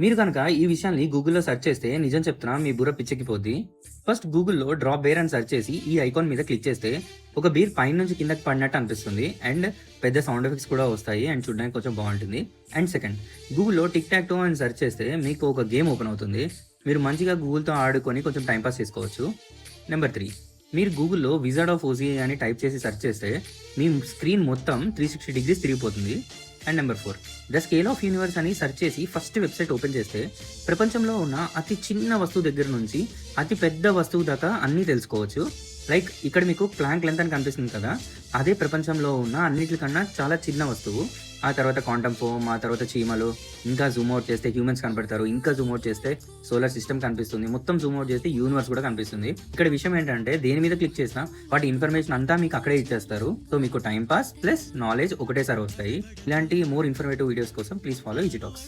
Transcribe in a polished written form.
మీరు కనుక ఈ విషయాన్ని గూగుల్‌లో సెర్చ్ చేస్తే నిజం చెప్తున్నా మీ బుర్ర పిచ్చెక్కిపోద్ది. ఫస్ట్ గూగుల్‌లో డ్రాప్ బేర్ అని సెర్చ్ చేసి ఈ ఐకాన్ మీద క్లిక్ చేస్తే ఒక బీర్ పైనుంచి కిందకి పడినట్టు అనిపిస్తుంది. అండ్ పెద్ద సౌండ్ ఎఫెక్ట్స్ కూడా వస్తాయి. అండ్ చూడడానికి కొంచెం బావుంటుంది. అండ్ సెకండ్ గూగుల్‌లో టిక్ టాక్ టో అని సెర్చ్ చేస్తే మీకు ఒక గేమ్ ఓపెన్ అవుతుంది. మీరు మంచిగా గూగుల్‌తో ఆడుకొని కొంచెం టైమ్ పాస్ చేసుకోవచ్చు. నెంబర్ 3 మీరు గూగుల్‌లో విజార్డ్ ఆఫ్ ఓజీ అని టైప్ చేసి సెర్చ్ చేస్తే మీ స్క్రీన్ మొత్తం 360 డిగ్రీస్ తిరిగిపోతుంది. And number 4 the scale of universe అని సెర్చ్ చేసి ఫస్ట్ వెబ్‌సైట్ ఓపెన్ చేస్తే ప్రపంచంలో ఉన్న అతి చిన్న వస్తువు దగ్గర నుంచి అతి పెద్ద వస్తువు దాకా అన్నీ తెలుసుకోవచ్చు. లైక్ ఇక్కడ మీకు ప్లాంక్ లెంత్ అని కనిపిస్తుంది కదా! అదే ప్రపంచంలో ఉన్న అన్నిట్లికన్నా చాలా చిన్న వస్తువు. ఆ తర్వాత క్వాంటమ్ ఫోమ్, ఆ తర్వాత చీమలు, ఇంకా జూమ్ ఔట్ చేస్తే హ్యూమన్స్ కనపడతారు. ఇంకా జూమ్ ఔట్ చేస్తే సోలార్ సిస్టమ్ కనిపిస్తుంది. మొత్తం జూమ్ ఔట్ చేస్తే యూనివర్స్ కూడా కనిపిస్తుంది. ఇక్కడ విషయం ఏంటంటే దేని మీద క్లిక్ చేసినా వాటి ఇన్ఫర్మేషన్ అంతా మీకు అక్కడే ఇచ్చేస్తారు. సో మీకు టైమ్ పాస్ ప్లస్ నాలెడ్జ్ ఒకటేసారి వస్తాయి. ఇలాంటి మోర్ ఇన్ఫర్మేటివ్ వీడియోస్ కోసం ప్లీజ్ ఫాలో ఈజీ టాక్స్.